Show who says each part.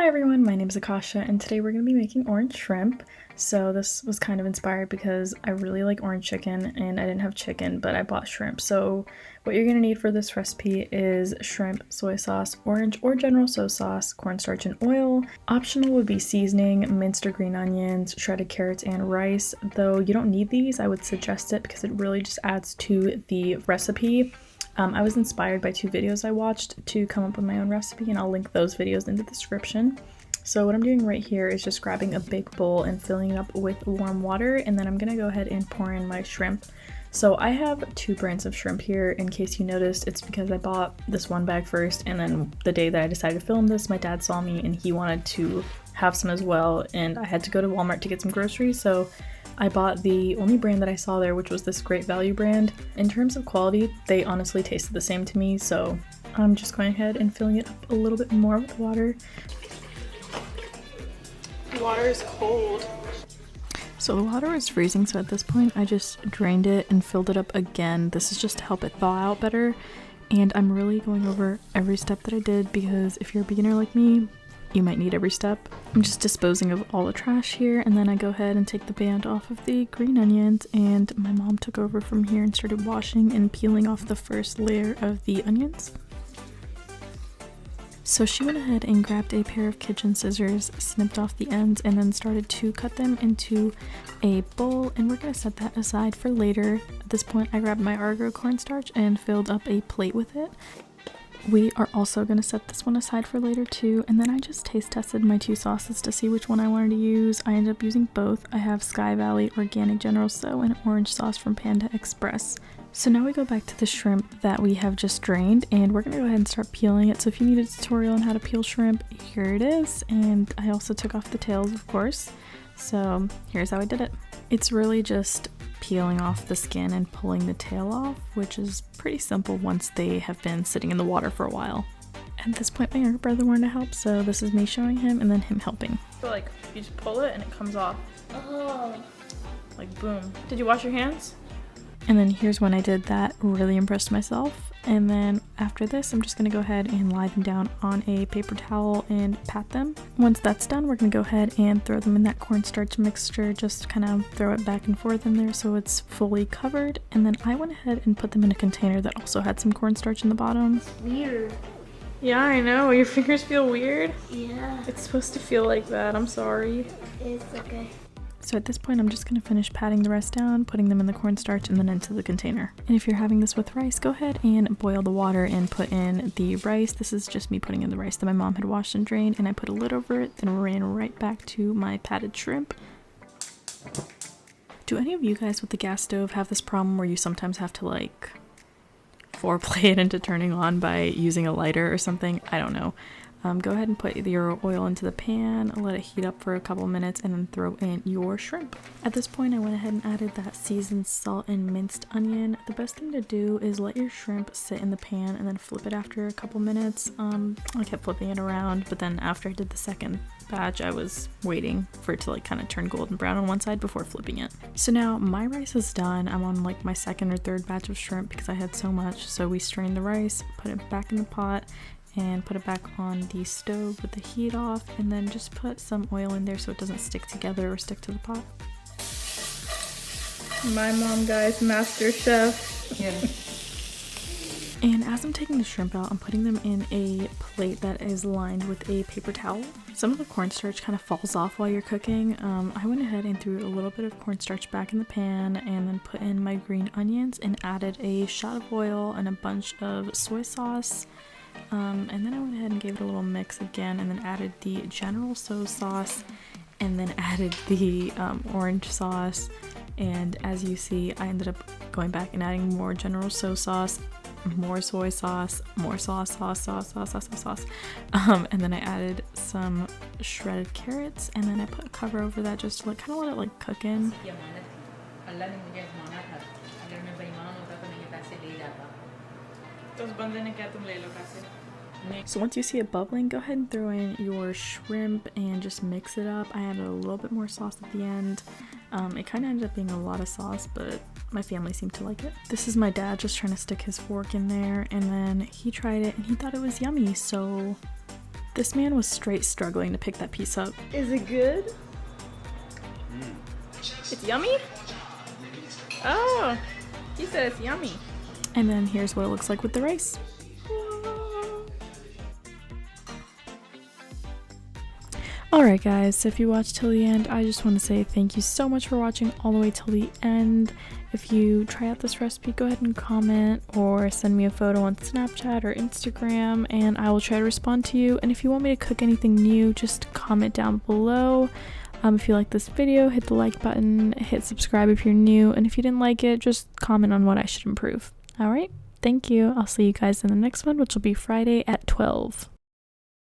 Speaker 1: Hi everyone, my name is xoxo and today we're going to be making orange shrimp. So this was kind of inspired because I really like orange chicken and I didn't have chicken, but I bought shrimp. So what you're going to need for this recipe is shrimp, soy sauce, orange or general soy sauce, cornstarch and oil. Optional would be seasoning, minced or green onions, shredded carrots, and rice. Though you don't need these, I would suggest it because it really just adds to the recipe. I was inspired by two videos I watched to come up with my own recipe, and I'll link those videos in the description. So what I'm doing right here is just grabbing a big bowl and filling it up with warm water, and then I'm gonna go ahead and pour in my shrimp. So I have two brands of shrimp here. In case you noticed, it's because I bought this one bag first, and then the day that I decided to film this, my dad saw me and he wanted to have some as well, and I had to go to Walmart to get some groceries, so I bought the only brand that I saw there, which was this Great Value brand. In terms of quality, they honestly tasted the same to me, so I'm just going ahead and filling it up a little bit more with water. The water is cold. So the water is freezing, so at this point I just drained it and filled it up again. This is just to help it thaw out better, and I'm really going over every step that I did because if you're a beginner like me, you might need every step. I'm just disposing of all the trash here, and then I go ahead and take the band off of the green onions, and my mom took over from here and started washing and peeling off the first layer of the onions. So she went ahead and grabbed a pair of kitchen scissors, snipped off the ends, and then started to cut them into a bowl, and we're going to set that aside for later. At this point I grabbed my Argo cornstarch and filled up a plate with it. We are also going to set this one aside for later too, and then I just taste tested my two sauces to see which one I wanted to use. I ended up using both. I have Sky Valley Organic General So and orange sauce from Panda Express. So now we go back to the shrimp that we have just drained, and we're going to go ahead and start peeling it. So if you need a tutorial on how to peel shrimp, here it is. And I also took off the tails, of course. So here's how I did it. It's really just peeling off the skin and pulling the tail off, which is pretty simple once they have been sitting in the water for a while. At this point my younger brother wanted to help, so this is me showing him and then him helping. So like you just pull it and it comes off. Oh. Like boom. Did you wash your hands? And then here's when I did that, really impressed myself. And then after this, I'm just gonna go ahead and lie them down on a paper towel and pat them. Once that's done, we're gonna go ahead and throw them in that cornstarch mixture, just kind of throw it back and forth in there so it's fully covered. And then I went ahead and put them in a container that also had some cornstarch in the bottom.
Speaker 2: It's weird.
Speaker 1: Yeah, I know. Your fingers feel weird?
Speaker 2: Yeah.
Speaker 1: It's supposed to feel like that. I'm sorry.
Speaker 2: It's okay.
Speaker 1: So at this point, I'm just going to finish patting the rest down, putting them in the cornstarch, and then into the container. And if you're having this with rice, go ahead and boil the water and put in the rice. This is just me putting in the rice that my mom had washed and drained, and I put a lid over it, then ran right back to my patted shrimp. Do any of you guys with the gas stove have this problem where you sometimes have to like foreplay it into turning on by using a lighter or something? I don't know. Go ahead and put your oil into the pan, let it heat up for a couple minutes, and then throw in your shrimp. At this point, I went ahead and added that seasoned salt and minced onion. The best thing to do is let your shrimp sit in the pan and then flip it after a couple minutes. I kept flipping it around, but then after I did the second batch, I was waiting for it to like kind of turn golden brown on one side before flipping it. So now my rice is done. I'm on like my second or third batch of shrimp because I had so much. So we strained the rice, put it back in the pot, and put it back on the stove with the heat off, and then just put some oil in there so it doesn't stick together or stick to the pot. My mom, guys, master chef.
Speaker 2: Yeah.
Speaker 1: And as I'm taking the shrimp out, I'm putting them in a plate that is lined with a paper towel. Some of the cornstarch kind of falls off while you're cooking. I went ahead and threw a little bit of cornstarch back in the pan and then put in my green onions and added a shot of oil and a bunch of soy sauce. And then I went ahead and gave it a little mix again, and then added the General So sauce, and then added the orange sauce. And as you see, I ended up going back and adding more General So sauce, more soy sauce, more sauce, and then I added some shredded carrots, and then I put a cover over that just to like kind of let it like cook in. So once you see it bubbling, go ahead and throw in your shrimp and just mix it up. I added a little bit more sauce at the end. It kind of ended up being a lot of sauce, but my family seemed to like it. This is my dad just trying to stick his fork in there, and then he tried it and he thought it was yummy, so This man was straight struggling to pick that piece up.
Speaker 2: Is it good? It's yummy? Oh, he said it's yummy.
Speaker 1: And then here's what it looks like with the rice. Alright guys, so if you watched till the end, I just want to say thank you so much for watching all the way till the end. If you try out this recipe, go ahead and comment or send me a photo on Snapchat or Instagram and I will try to respond to you. And if you want me to cook anything new, just comment down below. If you like this video, hit the like button, hit subscribe if you're new, and if you didn't like it, just comment on what I should improve. Alright, thank you. I'll see you guys in the next one, which will be Friday at 12.